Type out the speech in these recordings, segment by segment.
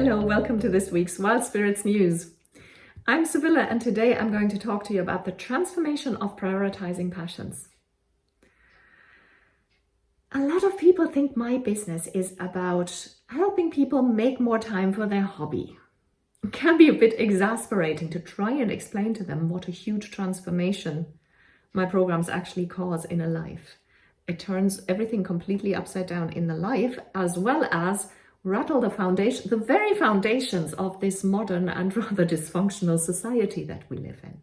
Hello, welcome to this week's Wild Spirits News. I'm Sibylla, and today I'm going to talk to you about the transformation of prioritizing passions. A lot of people think my business is about helping people make more time for their hobby. It can be a bit exasperating to try and explain to them what a huge transformation my programs actually cause in a life. It turns everything completely upside down in the life, as well as rattle the very foundations of this modern and rather dysfunctional society that we live in.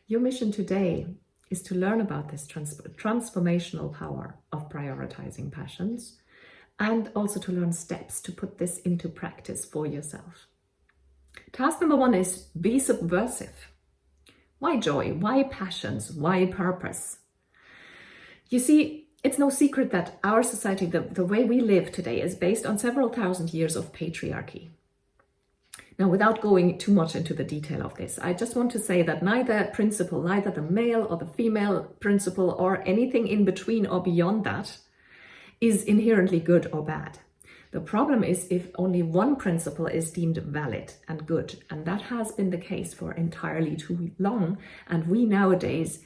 Your mission today is to learn about this transformational power of prioritizing passions, and also to learn steps to put this into practice for yourself. Task number 1 is be subversive. Why joy? Why passions? Why purpose? You see, it's no secret that our society, the way we live today, is based on several thousand years of patriarchy. Now, without going too much into the detail of this, I just want to say that neither principle, neither the male or the female principle or anything in between or beyond that, is inherently good or bad. The problem is if only one principle is deemed valid and good, and that has been the case for entirely too long, and we nowadays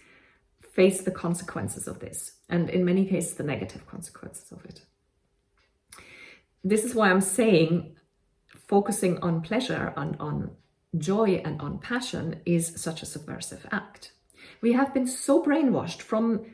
face the consequences of this, and in many cases the negative consequences of it. This is why I'm saying focusing on pleasure, on joy and on passion is such a subversive act. We have been so brainwashed from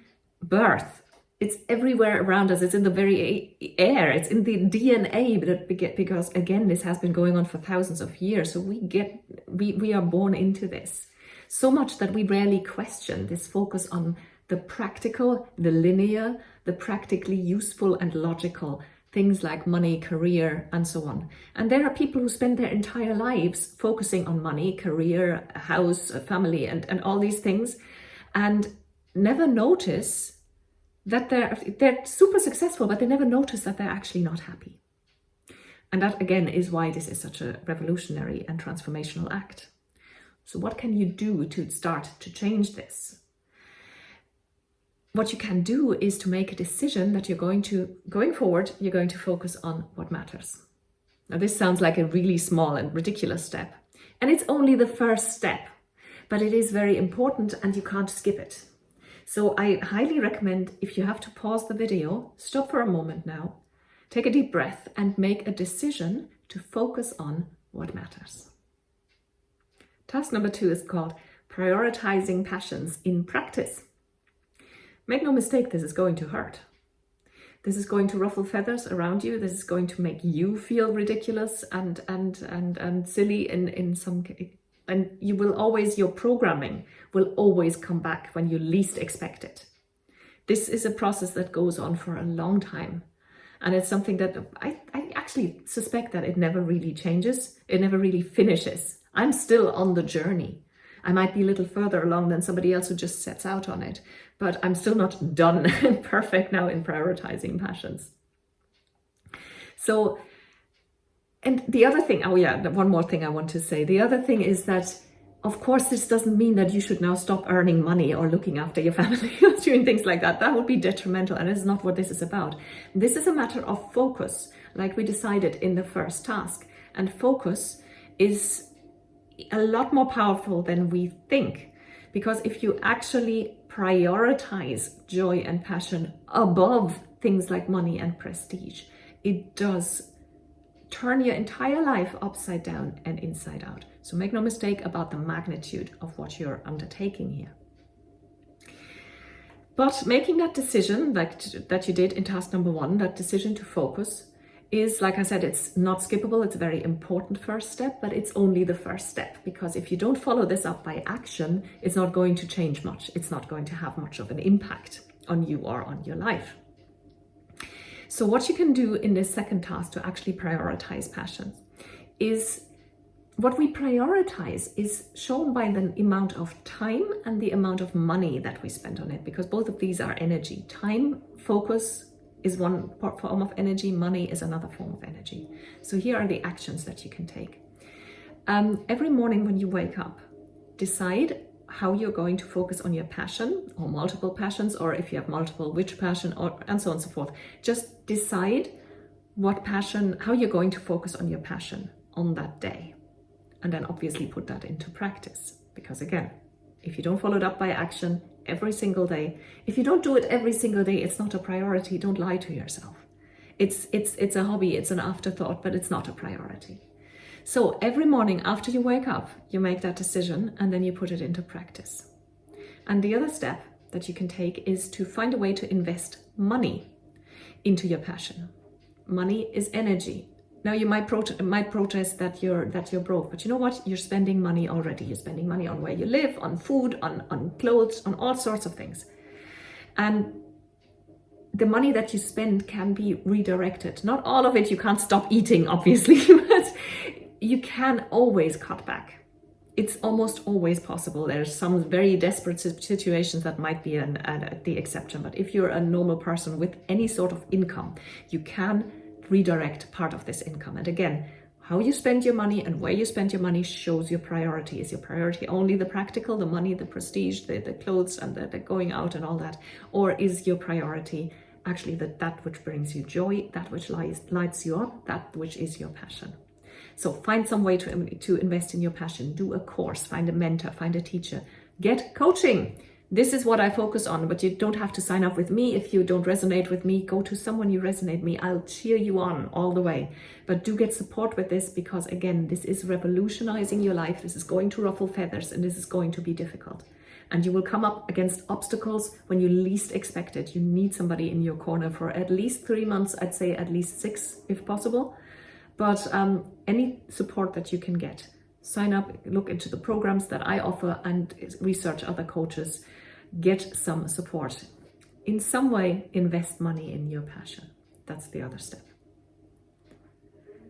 birth. It's everywhere around us. It's in the very air. It's in the DNA, because again, this has been going on for thousands of years. So we are born into this. So much that we rarely question this focus on the practical, the linear, the practically useful and logical things like money, career, and so on. And there are people who spend their entire lives focusing on money, career, a house, a family, and all these things, and never notice that they're super successful, but they never notice that they're actually not happy. And that, again, is why this is such a revolutionary and transformational act. So what can you do to start to change this? What you can do is to make a decision that going forward, you're going to focus on what matters. Now, this sounds like a really small and ridiculous step, and it's only the first step, but it is very important and you can't skip it. So I highly recommend, if you have to pause the video, stop for a moment now, take a deep breath and make a decision to focus on what matters. Task number 2 is called Prioritizing Passions in Practice. Make no mistake, this is going to hurt. This is going to ruffle feathers around you. This is going to make you feel ridiculous and silly in some case. And your programming will always come back when you least expect it. This is a process that goes on for a long time. And it's something that I actually suspect that it never really changes. It never really finishes. I'm still on the journey. I might be a little further along than somebody else who just sets out on it, but I'm still not done and perfect now in prioritizing passions. So, and the other thing, one more thing I want to say. The other thing is that, of course, this doesn't mean that you should now stop earning money or looking after your family or doing things like that. That would be detrimental, and this is not what this is about. This is a matter of focus, like we decided in the first task. And focus is a lot more powerful than we think, because if you actually prioritize joy and passion above things like money and prestige, it does turn your entire life upside down and inside out. So make no mistake about the magnitude of what you're undertaking here. But making that decision that you did in task number 1, that decision to focus, is, like I said, it's not skippable. It's a very important first step, but it's only the first step, because if you don't follow this up by action, it's not going to change much. It's not going to have much of an impact on you or on your life. So what you can do in this second task to actually prioritize passions is, what we prioritize is shown by the amount of time and the amount of money that we spend on it, because both of these are energy. Time, focus, is one form of energy, money is another form of energy. So here are the actions that you can take. Every morning when you wake up, decide how you're going to focus on your passion or multiple passions, or if you have multiple, which passion, and so on and so forth. Just decide how you're going to focus on your passion on that day. And then obviously put that into practice. Because again, if you don't follow it up by action every single day, if you don't do it every single day, it's not a priority. Don't lie to yourself. It's a hobby, it's an afterthought, but it's not a priority. So every morning after you wake up, you make that decision and then you put it into practice. And the other step that you can take is to find a way to invest money into your passion. Money is energy. Now you might protest that you're broke, but you know what? You're spending money already. You're spending money on where you live, on food, on clothes, on all sorts of things. And the money that you spend can be redirected. Not all of it, you can't stop eating, obviously, but you can always cut back. It's almost always possible. There's some very desperate situations that might be the exception, but if you're a normal person with any sort of income, you can redirect part of this income. And again, how you spend your money and where you spend your money shows your priority. Is your priority only the practical, the money, the prestige, the clothes and the going out and all that? Or is your priority actually that which brings you joy, that which lights you up, that which is your passion? So find some way to invest in your passion. Do a course, find a mentor, find a teacher, get coaching. This is what I focus on, but you don't have to sign up with me. If you don't resonate with me, go to someone you resonate me. I'll cheer you on all the way. But do get support with this because, again, this is revolutionizing your life. This is going to ruffle feathers and this is going to be difficult. And you will come up against obstacles when you least expect it. You need somebody in your corner for at least 3 months. I'd say at least 6 if possible. But any support that you can get, sign up, look into the programs that I offer and research other coaches. Get some support. In some way, invest money in your passion. That's the other step.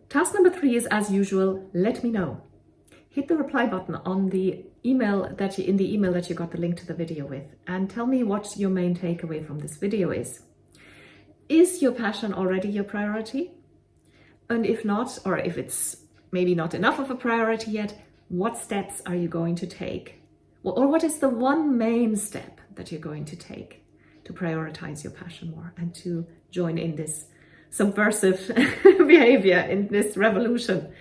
Task number 3 is, as usual, let me know. Hit the reply button on the email that you got the link to the video with and tell me what your main takeaway from this video is. Is your passion already your priority? And if not, or if it's maybe not enough of a priority yet, what steps are you going to take? Or what is the one main step that you're going to take to prioritize your passion more and to join in this subversive behavior, in this revolution?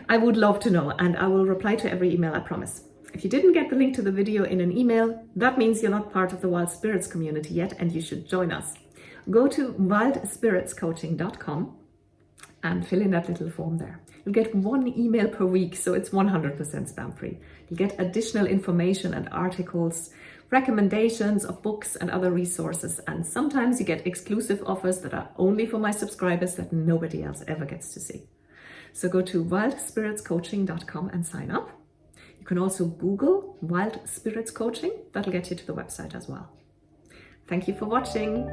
I would love to know, and I will reply to every email, I promise. If you didn't get the link to the video in an email, that means you're not part of the Wild Spirits community yet, and you should join us. Go to wildspiritscoaching.com and fill in that little form there. You'll get 1 email per week, so it's 100% spam free. You'll get additional information and articles, recommendations of books and other resources, and sometimes you get exclusive offers that are only for my subscribers that nobody else ever gets to see. So go to wildspiritscoaching.com and sign up. You can also Google Wild Spirits Coaching. That'll get you to the website as well. Thank you for watching.